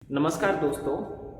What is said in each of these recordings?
नमस्कार दोस्तों,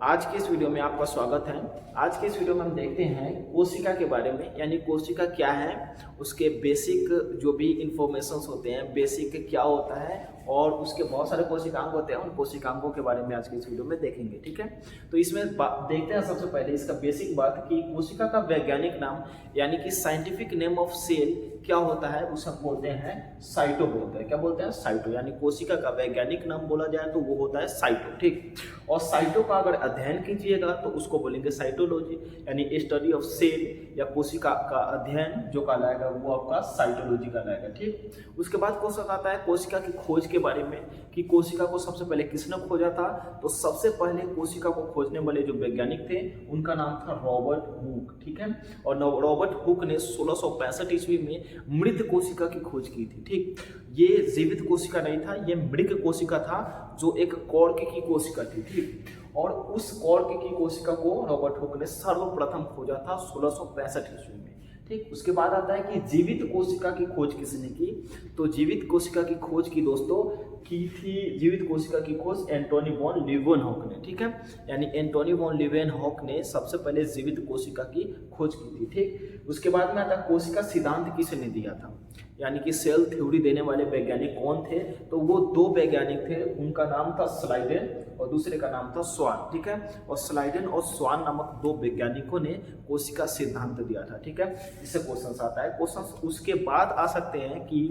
आज की इस वीडियो में आपका स्वागत है। आज की इस वीडियो में हम देखते हैं कोशिका के बारे में, यानी कोशिका क्या है, उसके बेसिक जो भी इंफॉर्मेशंस होते हैं, बेसिक क्या होता है और उसके बहुत सारे कोशिकांग होते हैं। उन कोशिकांगों के बारे में आज की इस वीडियो में देखेंगे, ठीक है। तो इसमें देखते हैं सबसे पहले इसका बेसिक बात कि कोशिका का वैज्ञानिक नाम यानी कि साइंटिफिक नेम ऑफ सेल क्या होता है, उसे बोलते हैं साइटो बोलते हैं। क्या बोलते हैं? साइटो। यानी कोशिका का वैज्ञानिक नाम बोला जाए तो वो होता है साइटो, ठीक। और साइटो का अगर अध्ययन कीजिएगा तो उसको बोलेंगे साइटोलॉजी, यानी स्टडी ऑफ सेल या कोशिका का अध्ययन जो कहलाएगा वो आपका साइटोलॉजी कहलाएगा, ठीक। उसके बाद क्वेश्चन आता है कोशिका की खोज के बारे में कि कोशिका को सबसे पहले किसने खोजा था। तो सबसे पहले कोशिका को खोजने वाले जो वैज्ञानिक थे उनका नाम था रॉबर्ट हुक, ठीक है। और रॉबर्ट हुक ने 1665 ईस्वी में मृत कोशिका की खोज की थी, ठीक। ये जीवित कोशिका नहीं था, ये मृत कोशिका था जो एक कॉर्क की कोशिका थी, ठीक। और उस कॉर्क की कोशिका को रॉबर्ट हुक ने सर्वप्रथम खोजा था 1665 ईस्वी में, ठीक। उसके बाद आता है कि जीवित कोशिका की खोज किसने की। तो जीवित कोशिका की खोज की दोस्तों की थी, जीवित कोशिका की खोज एंटोनी वॉन लीeuwenhoek ने, ठीक है। यानी एंटोनी वॉन लीeuwenhoek ने सबसे पहले जीवित कोशिका की खोज की थी, ठीक। उसके बाद में आता है कोशिका सिद्धांत किसने दिया था, यानी कि सेल थ्योरी देने वाले वैज्ञानिक कौन थे। तो वो दो वैज्ञानिक थे, उनका नाम था स्लाइडेन और दूसरे का नाम था स्वान, ठीक है। और स्लाइडेन और स्वान नामक दो वैज्ञानिकों ने कोशिका सिद्धांत दिया था, ठीक है। इससे क्वेश्चन आता है। क्वेश्चन उसके बाद आ सकते हैं कि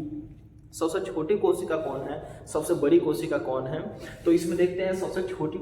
सबसे छोटी कोशिका कौन है, सबसे बड़ी कोशिका कौन है। तो इसमें देखते हैं सबसे छोटी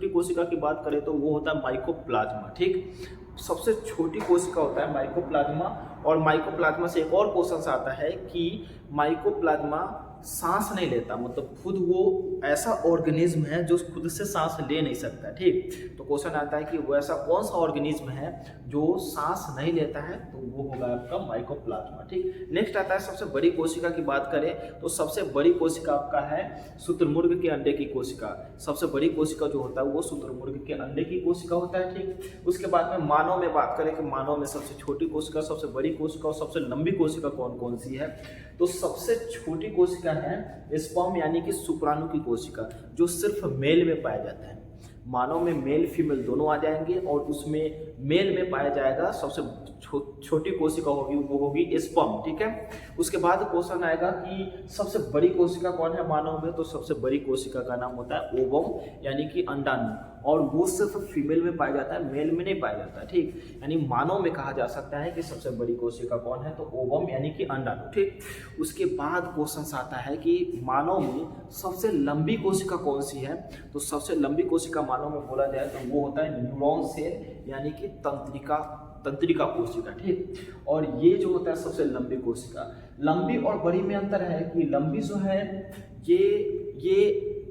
कोशिका की बात करें तो वो होता है माइकोप्लाज्मा, ठीक। सबसे छोटी कोशिका होता है माइकोप्लाज्मा। और माइकोप्लाज्मा से एक और क्वेश्चन आता है कि माइकोप्लाज्मा सांस नहीं लेता, मतलब खुद वो ऐसा ऑर्गेनिज्म है जो खुद से सांस ले नहीं सकता, ठीक। तो क्वेश्चन आता है कि वो ऐसा कौन सा ऑर्गेनिज्म है जो सांस नहीं लेता है, तो वो होगा आपका माइकोप्लाज्मा, ठीक। नेक्स्ट आता है सबसे बड़ी कोशिका की बात करें तो सबसे बड़ी कोशिका आपका है शुतुरमुर्ग के अंडे की कोशिका। सबसे बड़ी कोशिका जो होता है वो शुतुरमुर्ग के अंडे की कोशिका होता है, ठीक। उसके बाद में मानव में बात करें कि मानव में सबसे छोटी कोशिका, सबसे बड़ी कोशिका और सबसे लंबी कोशिका कौन कौन सी है। तो सबसे छोटी कोशिका है स्पर्म यानी कि शुक्राणु की कोशिका, जो सिर्फ मेल में पाया जाता है। मानव में मेल फीमेल दोनों आ जाएंगे और उसमें मेल में पाया जाएगा सबसे छोटी कोशिका होगी वो होगी स्पर्म, ठीक है। उसके बाद क्वेश्चन आएगा कि सबसे बड़ी कोशिका कौन है मानव में। तो सबसे बड़ी कोशिका का नाम होता है ओवम यानी कि अंडाणु, और वो सिर्फ फीमेल में पाया जाता है, मेल में नहीं पाया जाता, ठीक। यानी मानव में कहा जा सकता है कि सबसे बड़ी कोशिका कौन है, तो ओवम यानी कि अंडाणु, ठीक। उसके बाद क्वेश्चन आता है कि मानव में सबसे लंबी कोशिका कौन सी है। तो सबसे लंबी कोशिका मानव में बोला जाए तो वो होता है न्यूरॉन सेल यानी कि तंत्रिका कोशिका, ठीक। और ये जो होता है सबसे लंबी कोशिका। लंबी और बड़ी में अंतर है कि लंबी जो है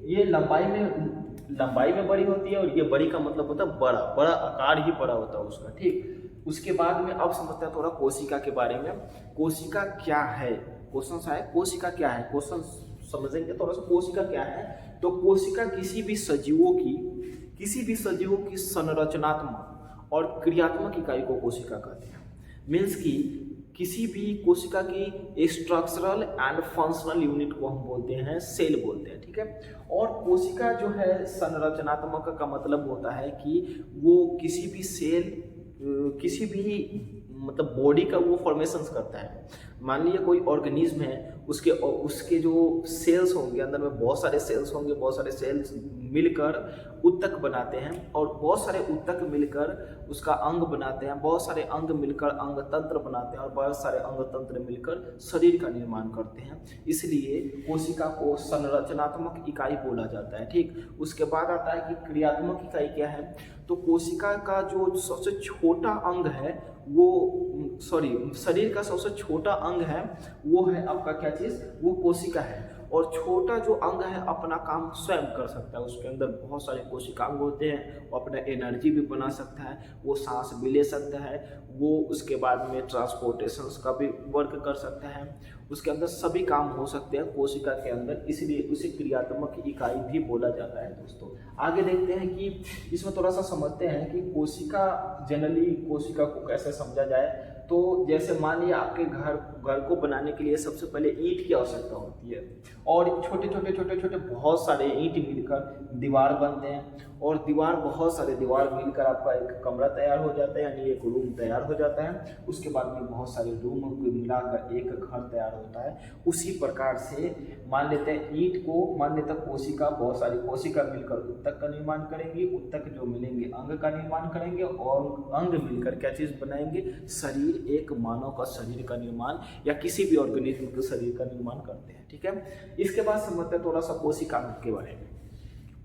ये लंबाई में बड़ी होती है, और ये बड़ी का मतलब होता है बड़ा आकार ही बड़ा होता है उसका, ठीक। उसके बाद में अब समझते हैं थोड़ा कोशिका के बारे में। कोशिका क्या है, क्वेश्चन है कोशिका क्या है, क्वेश्चन समझेंगे थोड़ा सा। कोशिका क्या है, तो कोशिका किसी भी सजीवों की संरचनात्मक और क्रियात्मक इकाई को कोशिका कहते हैं। मीन्स कि किसी भी कोशिका की स्ट्रक्चरल एंड फंक्शनल यूनिट को हम बोलते हैं सेल बोलते हैं, ठीक है। और कोशिका जो है संरचनात्मक का मतलब होता है कि वो किसी भी सेल, किसी भी मतलब बॉडी का वो फॉर्मेशंस करता है। मान लीजिए कोई ऑर्गेनिज्म है, उसके जो सेल्स होंगे, अंदर में बहुत सारे सेल्स होंगे, बहुत सारे सेल्स मिलकर ऊतक बनाते हैं, और बहुत सारे ऊतक मिलकर उसका अंग बनाते हैं, बहुत सारे अंग मिलकर अंग तंत्र बनाते हैं, और बहुत सारे अंग तंत्र मिलकर शरीर का निर्माण करते हैं। इसलिए कोशिका को संरचनात्मक इकाई बोला जाता है, ठीक। उसके बाद आता है कि क्रियात्मक इकाई क्या है। तो कोशिका का जो सबसे छोटा अंग है शरीर का सबसे छोटा अंग है वो है आपका क्या चीज़, वो कोशिका है। और छोटा जो अंग है अपना काम स्वयं कर सकता है, उसके अंदर बहुत सारे कोशिकांग होते हैं, वो अपना एनर्जी भी बना सकता है, वो सांस भी ले सकता है, वो उसके बाद में ट्रांसपोर्टेशन का भी वर्क कर सकता है, उसके अंदर सभी काम हो सकते हैं कोशिका के अंदर, इसलिए उसे क्रियात्मक इकाई भी बोला जाता है। दोस्तों आगे देखते हैं कि इसमें थोड़ा सा समझते हैं कि कोशिका जनरली कोशिका को कैसे समझा जाए। तो जैसे मान लिया आपके घर को बनाने के लिए सबसे पहले ईंट की आवश्यकता होती है, और छोटे छोटे बहुत सारे ईंट मिलकर दीवार बनते हैं, और बहुत सारे दीवार मिलकर आपका एक कमरा तैयार हो जाता है, यानी एक रूम तैयार हो जाता है। उसके बाद में बहुत सारे रूम को मिलाकर एक घर तैयार होता है। उसी प्रकार से मान लेते हैं ईंट को, मान लेते हैं कोशिका, बहुत सारी कोशिका मिलकर उत्तक का निर्माण करेंगी, उत्तक जो मिलेंगे अंग का निर्माण करेंगे, और अंग मिलकर क्या चीज़ बनाएंगे, शरीर, एक मानव का शरीर का निर्माण या किसी भी ऑर्गेनिज्म के शरीर का निर्माण करते हैं। ठीक है, इसके बाद समझते हैं थोड़ा सा कोशिकांग के बारे में।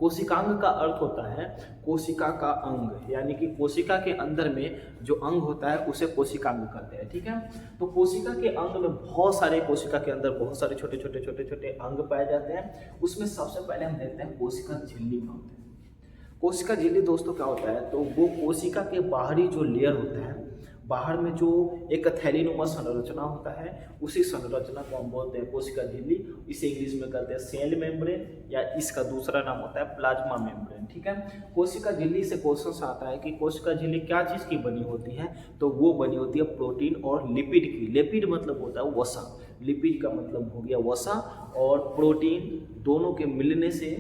कोशिकांग का अर्थ होता है कोशिका का अंग, यानी कि कोशिका के अंदर में जो अंग होता है उसे कोशिकांग कहते हैं। ठीक है, तो कोशिका के अंग में बहुत सारे, कोशिका के अंदर बहुत सारे छोटे छोटे अंग पाए जाते हैं। उसमें सबसे पहले हम देखते हैं कोशिका झिल्ली का होता है। कोशिका झिल्ली दोस्तों क्या होता है, तो वो कोशिका के बाहरी जो लेयर होता है, बाहर में जो एक थैलीनुमा संरचना होता है, उसी संरचना को हम बोलते हैं कोशिका झिल्ली। इसे इंग्लिश में कहते हैं सेल मेम्ब्रेन, या इसका दूसरा नाम होता है प्लाज्मा मेम्ब्रेन। ठीक है, कोशिका झिल्ली से क्वेश्चन आता है कि कोशिका झिल्ली क्या चीज़ की बनी होती है, तो वो बनी होती है प्रोटीन और लिपिड की। लिपिड मतलब होता है वसा, लिपिड का मतलब हो गया वसा, और प्रोटीन दोनों के मिलने से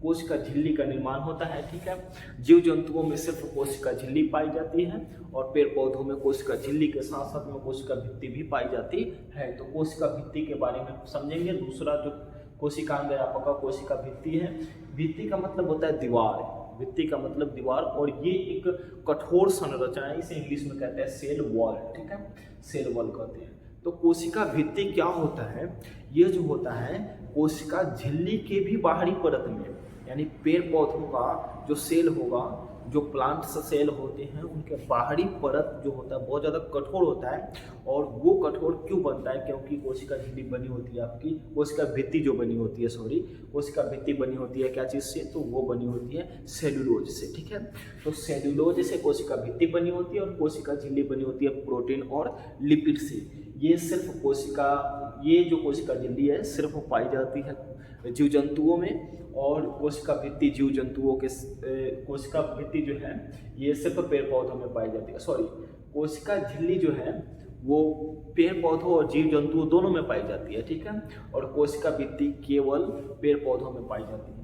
कोशिका झिल्ली का निर्माण होता है। ठीक है, जीव जंतुओं में सिर्फ कोशिका झिल्ली पाई जाती है, और पेड़ पौधों में कोशिका झिल्ली के साथ साथ में कोशिका भित्ति भी पाई जाती है। तो कोशिका भित्ति के बारे में समझेंगे। दूसरा जो कोशिकांग है आपका कोशिका भित्ति है। भित्ति का मतलब होता है दीवार, भित्ति का मतलब दीवार, और ये एक कठोर संरचना है, इसे इंग्लिश में कहते हैं सेल वॉल। ठीक है, सेल वॉल कहते हैं। तो कोशिका भित्ति क्या होता है, ये जो होता है कोशिका झिल्ली के भी बाहरी परत में, यानी पेड़ पौधों का जो सेल होगा, जो प्लांट सेल होते हैं, उनके बाहरी परत जो होता है बहुत ज़्यादा कठोर होता है। और वो कठोर क्यों बनता है, क्योंकि कोशिका झिल्ली बनी होती है आपकी, कोशिका भित्ति जो बनी होती है, सॉरी, कोशिका भित्ति बनी होती है क्या चीज़ से, तो वो बनी होती है सेल्यूलोज से। ठीक है, तो सेल्यूलोज से कोशिका भित्ति बनी होती है, और कोशिका झिल्ली बनी होती है प्रोटीन और लिपिड से। ये सिर्फ कोशिका, ये जो कोशिका झिल्ली है सिर्फ पाई जाती है जीव जंतुओं में, और कोशिका भित्ति जीव जंतुओं के, कोशिका भित्ति जो है ये सिर्फ पेड़ पौधों में पाई जाती है, सॉरी, कोशिका झिल्ली जो है वो पेड़ पौधों और जीव जंतुओं दोनों में पाई जाती है। ठीक है, और कोशिका भित्ति केवल पेड़ पौधों में पाई जाती है।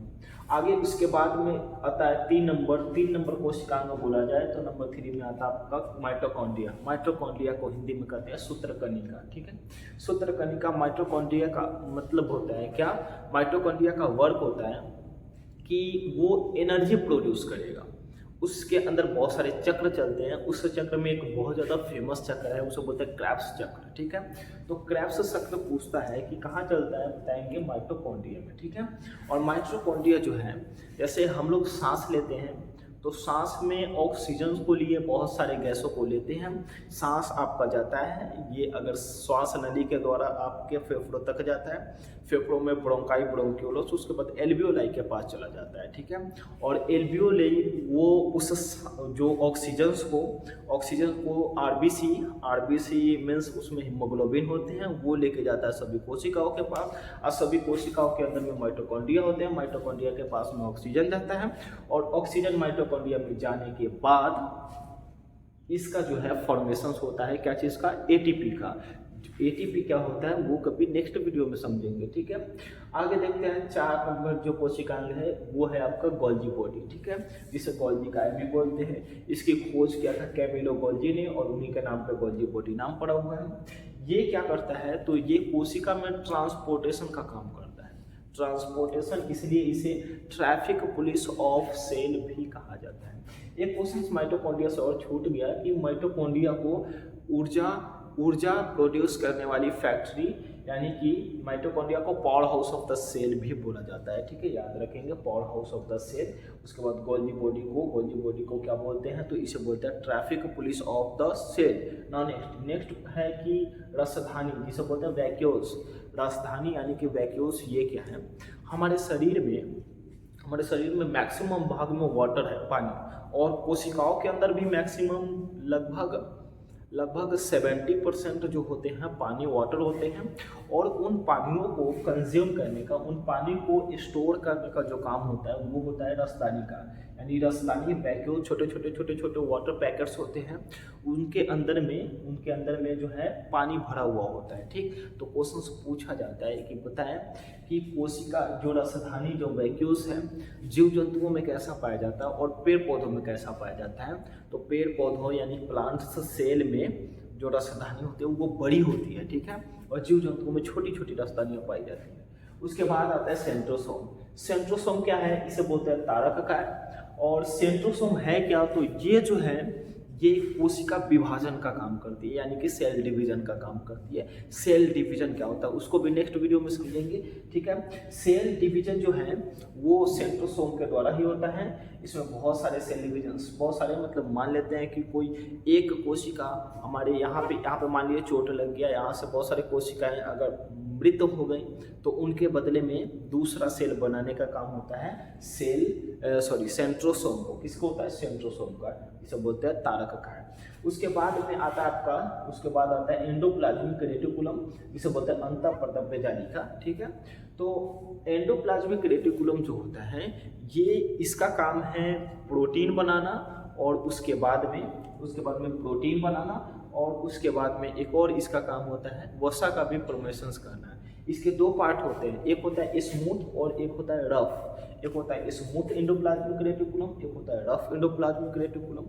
आगे उसके बाद में आता है तीन नंबर कोशिकांग बोला जाए तो नंबर 3 में आता है आपका माइटोकॉन्ड्रिया। माइटोकॉन्ड्रिया को हिंदी में कहते हैं सूत्रकणिका। ठीक है, सूत्रकणिका माइटोकॉन्ड्रिया का मतलब होता है क्या, माइटोकॉन्ड्रिया का वर्क होता है कि वो एनर्जी प्रोड्यूस करेगा। उसके अंदर बहुत सारे चक्र चलते हैं, उस चक्र में एक बहुत ज़्यादा फेमस चक्र है, उसे बोलते हैं क्रेब्स चक्र। ठीक है, तो क्रेब्स चक्र पूछता है कि कहाँ चलता है, बताएंगे माइटोकॉन्ड्रिया में। ठीक है, और माइटोकॉन्ड्रिया जो है, जैसे हम लोग सांस लेते हैं तो सांस में ऑक्सीजन को लिए बहुत सारे गैसों को लेते हैं, सांस आपका जाता है, ये अगर श्वास नली के द्वारा आपके फेफड़ों तक जाता है, फेफड़ों में ब्रोंकाई ब्रोंक्यूलोस, उसके बाद एल्वियोलाई के पास चला जाता है। ठीक है, और एल्वियोलाई वो उस जो ऑक्सीजन को आरबीसी मीन्स उसमें हीमोग्लोबिन होते हैं, वो लेके जाता है सभी कोशिकाओं के पास, और सभी कोशिकाओं के अंदर में माइटोकॉन्ड्रिया होते हैं, माइटोकॉन्ड्रिया के पास में ऑक्सीजन जाता है, और ऑक्सीजन माइटोकॉन्ड्रिया में जाने के बाद इसका जो है फॉर्मेशन होता है क्या चीज़ का, एटीपी का। एटीपी क्या होता है वो कभी नेक्स्ट वीडियो में समझेंगे। ठीक है, आगे देखते हैं 4 नंबर जो कोशिकांग है वो है आपका गोल्जी बॉडी। ठीक है, जिसे गोल्जी काया भी बोलते हैं। इसकी खोज किया था कैमिलो गोल्जी ने, और उन्हीं के नाम पे गोल्जी बॉडी नाम पड़ा हुआ है। ये क्या करता है, तो ये कोशिका में ट्रांसपोर्टेशन का काम करता है। ट्रांसपोर्टेशन, इसलिए इसे ट्रैफिक पुलिस ऑफ सेल भी कहा जाता है। एक क्वेश्चन माइटोकॉन्ड्रिया से और छूट गया कि माइटोकॉन्ड्रिया को ऊर्जा प्रोड्यूस करने वाली फैक्ट्री, यानी कि माइटोकॉन्ड्रिया को powerhouse of the cell भी बोला जाता है। ठीक है, याद रखेंगे powerhouse of the cell. उसके बाद गोल्जी बॉडी को क्या बोलते हैं, तो इसे बोलते हैं traffic police of the cell. Next है कि राजधानी, जिसे बोलते हैं वैक्यूल्स। राजधानी यानी कि वैक्यूल्स, ये क्या है, हमारे शरीर में मैक्सिमम भाग में वाटर है, पानी, और कोशिकाओं के अंदर भी मैक्सिमम लगभग 70% जो होते हैं पानी, वाटर होते हैं। और उन पानियों को कंज्यूम करने का, उन पानी को स्टोर करने का जो काम होता है वो होता है राजधानी का, यानी रसदानी वैक्यूल छोटे छोटे वाटर पैकेट्स होते हैं, उनके अंदर में जो है पानी भरा हुआ होता है। ठीक, तो क्वेश्चन पूछा जाता है कि बताएं कि कोशिका जो रसधानी जो वैक्यूल्स है जीव जंतुओं में कैसा पाया जाता है और पेड़ पौधों में कैसा पाया जाता है। तो पेड़ पौधों यानी प्लांट्स सेल में जो रसधानी होती है वो बड़ी होती है, ठीक है, और जीव जंतुओं में छोटी छोटी रसधानियाँ पाई जाती हैं। उसके बाद आता है सेंट्रोसोम। सेंट्रोसोम क्या है, इसे बोलते हैं तारक काय। और सेंट्रोसोम है क्या, तो ये जो है ये कोशिका विभाजन का काम करती है, यानी कि सेल डिवीजन का काम करती है। सेल डिवीजन क्या होता है उसको भी नेक्स्ट वीडियो में समझेंगे, ठीक है। सेल डिवीजन जो है वो सेंट्रोसोम के द्वारा ही होता है। इसमें बहुत सारे सेल डिवीजन, बहुत सारे मतलब मान लेते हैं कि कोई एक कोशिका हमारे यहाँ पे मान लीजिए चोट लग गया, यहाँ से बहुत सारी कोशिकाएं अगर मृत हो गई तो उनके बदले में दूसरा सेल बनाने का काम होता है सेंट्रोसोम को। किसको होता है, सेंट्रोसोम का, इसे बोलते हैं तारक काय। उसके बाद में आता है एंडोप्लाज्मिक रेटिकुलम, इसे बोलते हैं अंतःपर्दभ्य जालिका, ठीक है। तो एंडोप्लाज्मिक रेटिकुलम जो होता है ये इसका काम है प्रोटीन बनाना, और उसके बाद में प्रोटीन बनाना, और उसके बाद में एक और इसका काम होता है वसा का भी फॉर्मेशन करना है। इसके दो पार्ट होते हैं, एक होता है स्मूथ और एक होता है रफ। एक होता है स्मूथ एंडोप्लाज्मिक रेटिकुलम, एक होता है रफ एंडोप्लाज्मिक रेटिकुलम।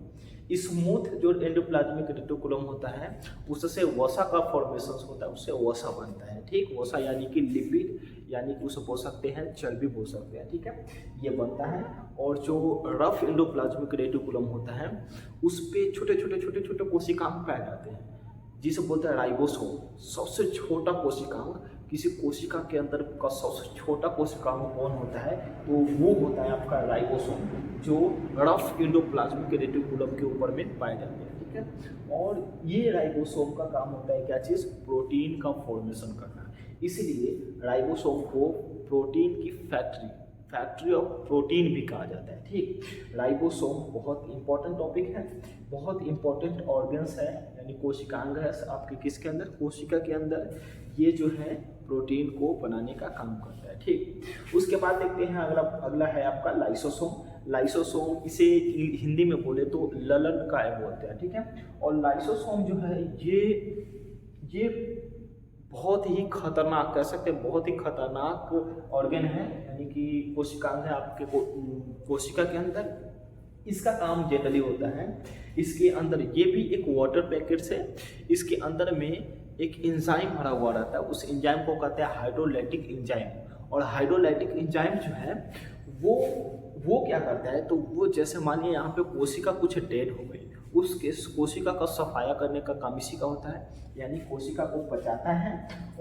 स्मूथ जो एंडोप्लाज्मिक रेटिकुलम होता है उससे वसा का फॉर्मेशन होता है, उससे वसा बनता है, ठीक। वसा यानी कि लिपिड, यानी कि उसे बोल सकते हैं चर्बी बोल सकते हैं, ठीक है, ये बनता है। और जो रफ एंडोप्लाज्मिक रेटिकुलम होता है उस पे छोटे कोशिकांग पाए जाते हैं, जिसे बोलते हैं राइबोसोम। सबसे छोटा कोशिकांग, किसी कोशिका के अंदर का सबसे छोटा कोशिकांग कौन होता है, तो वो होता है आपका राइबोसोम, जो रफ एंडोप्लाज्मिक रेटिकुलम के ऊपर में पाए जाते हैं, ठीक है। और ये राइबोसोम का काम होता है क्या चीज़, प्रोटीन का फॉर्मेशन करना। इसलिए राइबोसोम को प्रोटीन की फैक्ट्री ऑफ प्रोटीन भी कहा जाता है, ठीक। राइबोसोम बहुत इंपॉर्टेंट टॉपिक है, बहुत इंपॉर्टेंट ऑर्गन्स है, यानी कोशिकांग है आपके किसके अंदर, कोशिका के अंदर। ये जो है प्रोटीन को बनाने का काम करता है, ठीक। उसके बाद देखते हैं अगला है आपका लाइसोसोम। लाइसोसोम इसे हिंदी में बोले तो ललन काय बोलते हैं, ठीक है। और लाइसोसोम जो है ये बहुत ही खतरनाक, कह सकते हैं बहुत ही खतरनाक ऑर्गन है, यानी कि कोशिकांग है आपके कोशिका के अंदर। इसका काम जनरली होता है, इसके अंदर ये भी एक वाटर पैकेट्स है, इसके अंदर में एक एंजाइम भरा हुआ रहता है, उस एंजाइम को कहते हैं हाइड्रोलाइटिक एंजाइम। और हाइड्रोलाइटिक एंजाइम जो है वो क्या करता है, तो वो जैसे मानिए यहाँ पे कोशिका कुछ डेड हो गई, उसके कोशिका का सफाया करने का काम इसी का होता है, यानी कोशिका को पचाता है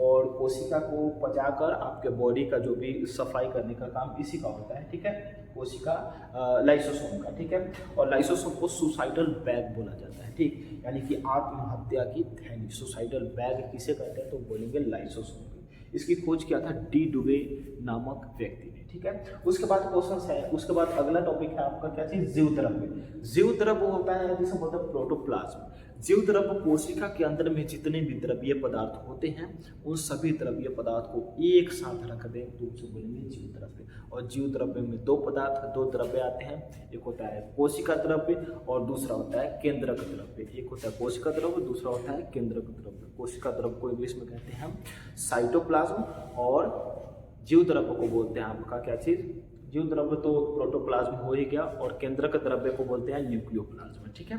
और कोशिका को पचाकर आपके बॉडी का जो भी सफाई करने का काम इसी का होता है, ठीक है, कोशिका लाइसोसोम का, ठीक है। और लाइसोसोम को सुसाइडल बैग बोला जाता है, ठीक, यानी कि आत्महत्या की थैली। सुसाइडल बैग किसे कहते हैं, तो बोलेंगे लाइसोसोम की। इसकी खोज किया था डी डुवे नामक व्यक्ति ने, ठीक है। उसके बाद क्वेश्चन है, उसके बाद अगला टॉपिक है आपका क्या चीज, जीवद्रव्य। जीवद्रव्य होता है जिसे बोलते हैं प्रोटोप्लाज्म। जीवद्रव्य कोशिका के अंदर में जितने भी द्रव्य पदार्थ होते हैं उन सभी द्रव्य पदार्थ को एक साथ रख दें तो उसे बोलेंगे जीवद्रव्य। और जीवद्रव्य में दो द्रव्य आते हैं, एक होता है कोशिका द्रव्य और दूसरा होता है केंद्रक द्रव्य। एक होता है कोशिका द्रव्य, दूसरा होता है केंद्रक द्रव्य। कोशिका द्रव्य को इंग्लिश में कहते हैं हम साइटोप्लाज्म, और जीव द्रव्य को बोलते हैं आपका क्या चीज, जीव द्रव्य तो प्रोटोप्लाज्म हो ही गया, और केंद्रक द्रव्य को बोलते हैं न्यूक्लियोप्लाज्म, ठीक है।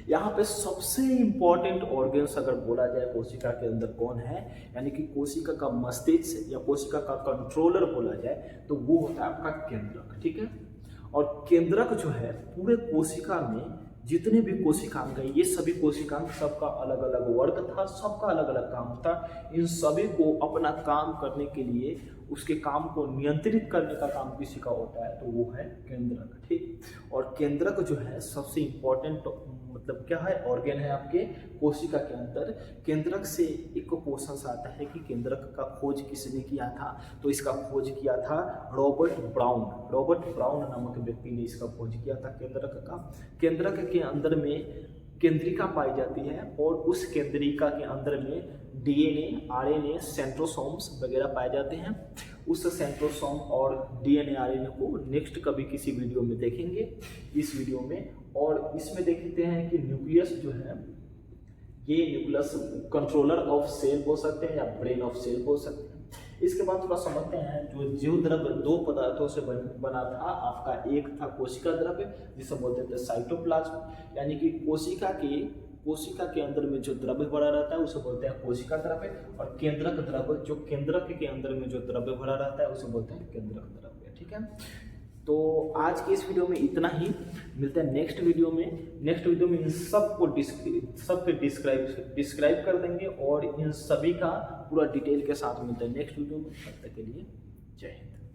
यहाँ पे सबसे इंपॉर्टेंट ऑर्गन्स अगर बोला जाए कोशिका के अंदर कौन है, यानी कि कोशिका का मस्तिष्क या कोशिका का कंट्रोलर बोला जाए तो वो होता है आपका केंद्रक, ठीक है। और केंद्रक जो है पूरे कोशिका में जितने भी कोशिकांग हैं, ये सभी कोशिकांग सबका अलग अलग वर्ग था, सबका अलग अलग काम था। इन सभी को अपना काम करने के लिए, उसके काम को नियंत्रित करने का काम किसी का होता है, तो वो है केंद्रक, ठीक। और केंद्रक जो है सबसे इम्पोर्टेंट मतलब क्या है, ऑर्गन है आपके कोशिका के अंदर। केंद्रक से एक क्वेश्चन आता है कि केंद्रक का खोज किसने किया था, तो इसका खोज किया था रॉबर्ट ब्राउन नामक व्यक्ति ने इसका खोज किया था केंद्रक का। केंद्रक के अंदर में केंद्रिका पाई जाती है, और उस केंद्रिका के अंदर में डीएनए, आरएनए, सेंट्रोसोम्स वगैरह पाए जाते हैं। उस सेंट्रोसोम और डीएनए आरएनए को नेक्स्ट कभी किसी वीडियो में देखेंगे इस वीडियो में। और इसमें देखते हैं कि न्यूक्लियस जो है, ये न्यूक्लियस कंट्रोलर ऑफ सेल बोल सकते हैं या ब्रेन ऑफ सेल बोल सकते हैं। इसके बाद थोड़ा समझते हैं जो जीव द्रव्य दो पदार्थों से बना था आपका। एक था कोशिका द्रव्य जिसे बोलते थे साइटोप्लाज्म, यानी कि कोशिका के अंदर में जो द्रव्य भरा रहता है उसे बोलते हैं कोशिका द्रव्य। और केंद्रक द्रव्य, जो केंद्रक के अंदर में जो द्रव्य भरा रहता है उसे बोलते हैं केंद्रक द्रव्य। ठीक है, तो आज के इस वीडियो में इतना ही। मिलते हैं नेक्स्ट वीडियो में। नेक्स्ट वीडियो में इन सबको डिस्क्राइब कर देंगे और इन सभी का पूरा डिटेल के साथ मिलते हैं नेक्स्ट वीडियो में। तब तक के लिए जय हिंद।